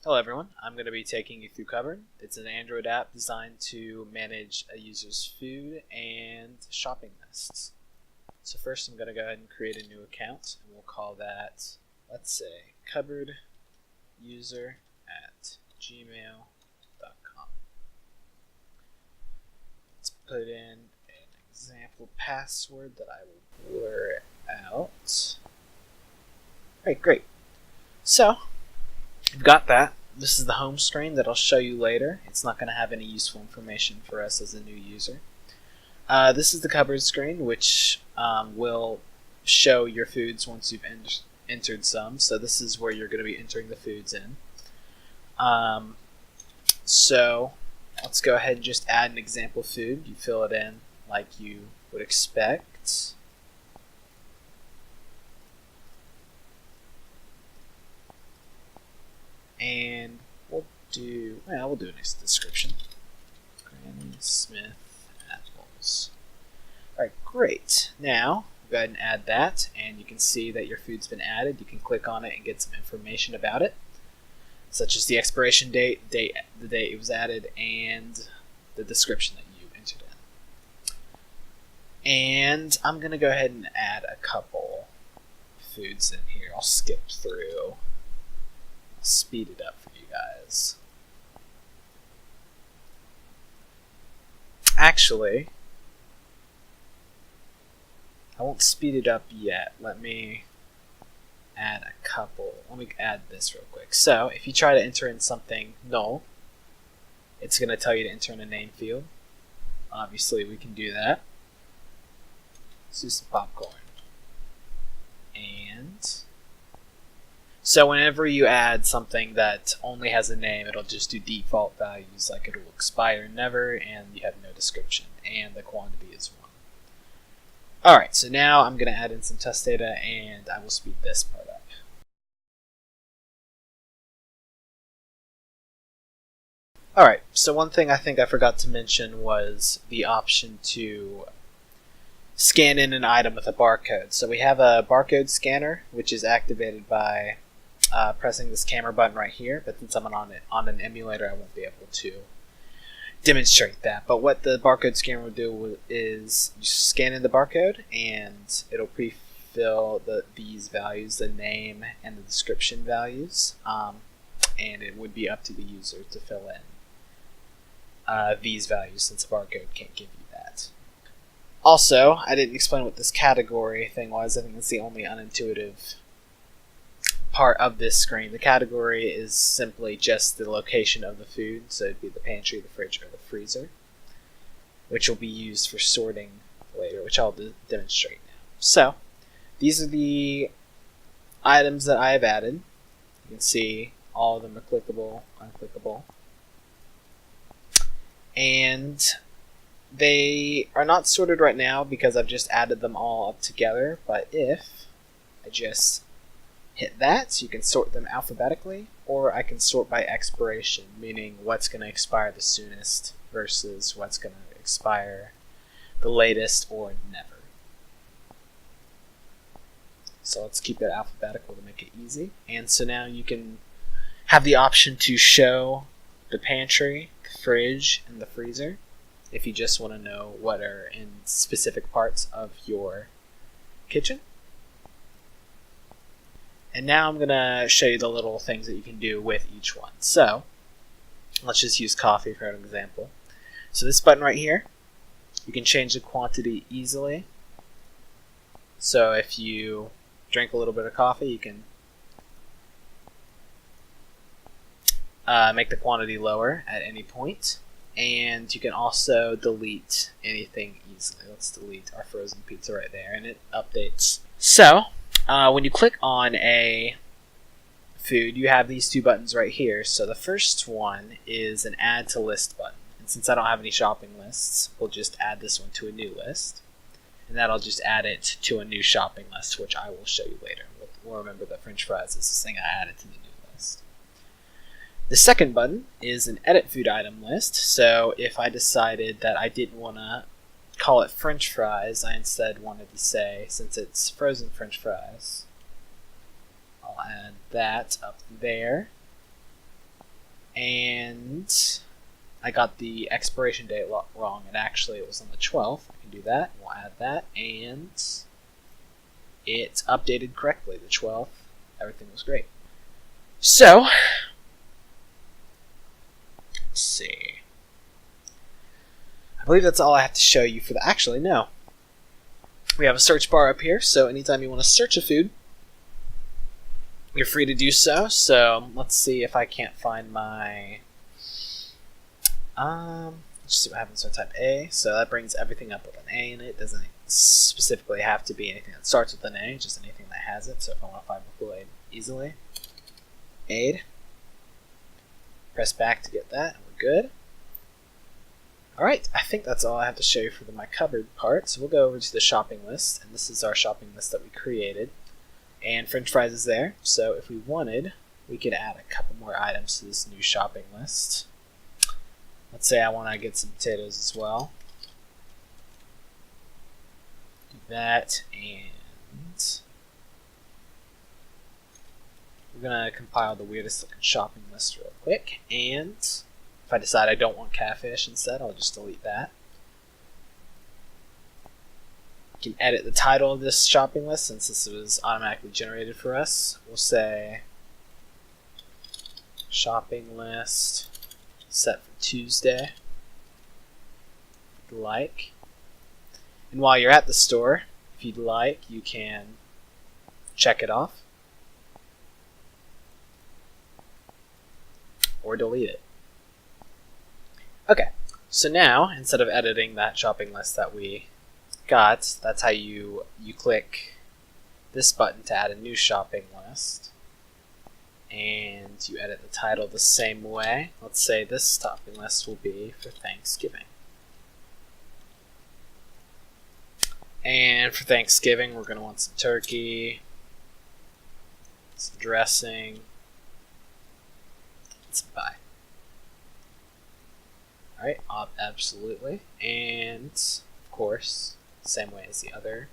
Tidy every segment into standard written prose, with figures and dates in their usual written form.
Hello everyone, I'm going to be taking you through Cupboard. It's an Android app designed to manage a user's food and shopping lists. So first I'm going to go ahead and create a new account, and we'll call that, let's say, cupboarduser@gmail.com. Let's put in an example password that I will blur out. Alright, great. So, we've got that. This is the home screen that I'll show you later. It's not going to have any useful information for us as a new user. This is the cupboard screen, which will show your foods once you've entered some. So this is where you're going to be entering the foods in. So let's go ahead and just add an example food. You fill it in like you would expect. And we'll do a nice description. Granny Smith apples. Alright, great. Now, go ahead and add that, and you can see that your food's been added. You can click on it and get some information about it, such as the expiration date, the date it was added, and the description that you entered in. And I'm going to go ahead and add a couple foods in here. I'll skip through. Speed it up for you guys. Actually, I won't speed it up yet. Let me add a couple. Let me add this real quick. So, if you try to enter in something null, it's going to tell you to enter in a name field. Obviously, we can do that. Let's do some popcorn. And so whenever you add something that only has a name, it'll just do default values, like it will expire never, and you have no description, and the quantity is 1. Alright, so now I'm going to add in some test data, and I will speed this part up. Alright, so one thing I think I forgot to mention was the option to scan in an item with a barcode. So we have a barcode scanner, which is activated by pressing this camera button right here, but since I'm on an emulator, I won't be able to demonstrate that. But what the barcode scanner will do is you scan in the barcode, and it'll pre-fill these values, the name and the description values, and it would be up to the user to fill in these values, since the barcode can't give you that. Also, I didn't explain what this category thing was. I think it's the only unintuitive part of this screen. The category is simply just the location of the food, so it'd be the pantry, the fridge, or the freezer, which will be used for sorting later, which I'll demonstrate now. So, these are the items that I have added. You can see all of them are clickable, unclickable, and they are not sorted right now because I've just added them all up together, but if I just hit that, so you can sort them alphabetically, or I can sort by expiration, meaning what's going to expire the soonest versus what's going to expire the latest or never. So let's keep it alphabetical to make it easy. And so now you can have the option to show the pantry, the fridge, and the freezer if you just want to know what are in specific parts of your kitchen. And now I'm going to show you the little things that you can do with each one. So, let's just use coffee for an example. So this button right here, you can change the quantity easily. So if you drink a little bit of coffee, you can make the quantity lower at any point. And you can also delete anything easily. Let's delete our frozen pizza right there, and it updates. So, when you click on a food, you have these two buttons right here. So the first one is an add to list button. And since I don't have any shopping lists, we'll just add this one to a new list. And that'll just add it to a new shopping list, which I will show you later. We'll remember that French fries is this thing I added to the new list. The second button is an edit food item list. So if I decided that I didn't want to call it French fries, I instead wanted to say, since it's frozen French fries, I'll add that up there. And I got the expiration date wrong. It was on the 12th. I can do that. We'll add that. And it's updated correctly. The 12th. Everything was great. So, let's see. I believe that's all I have to show you for the... Actually, no. We have a search bar up here, so anytime you want to search a food, you're free to do so. So let's see if I can't find my... let's see what happens when I type A. So that brings everything up with an A in it. It doesn't specifically have to be anything that starts with an A, just anything that has it. So if I want to find Kool-Aid easily, aid. Press back to get that, and we're good. Alright, I think that's all I have to show you for my cupboard part. So we'll go over to the shopping list, and this is our shopping list that we created. And French fries is there, so if we wanted, we could add a couple more items to this new shopping list. Let's say I want to get some potatoes as well. Do that, and we're going to compile the weirdest looking shopping list real quick. And if I decide I don't want catfish instead, I'll just delete that. We can edit the title of this shopping list since this was automatically generated for us. We'll say shopping list set for Tuesday, if you'd like. And while you're at the store, if you'd like, you can check it off or delete it. Okay, so now instead of editing that shopping list that we got, that's how you click this button to add a new shopping list, and you edit the title the same way. Let's say this shopping list will be for Thanksgiving, and for Thanksgiving we're going to want some turkey, some dressing, and some pie. Alright, absolutely, and of course same way as the other.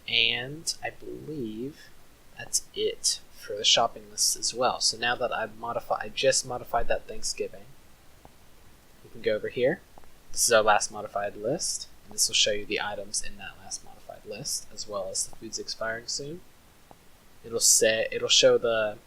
And I believe that's it for the shopping list as well. So now that I just modified that Thanksgiving, we can go over here. This is our last modified list, and this will show you the items in that last modified list, as well as the foods expiring soon. It'll show the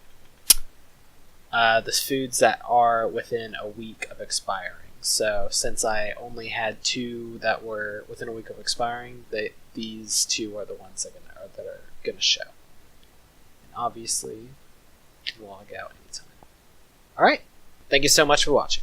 foods that are within a week of expiring. So since I only had 2 that were within a week of expiring, these 2 are the ones that are gonna show. And obviously, log out anytime. Alright, thank you so much for watching.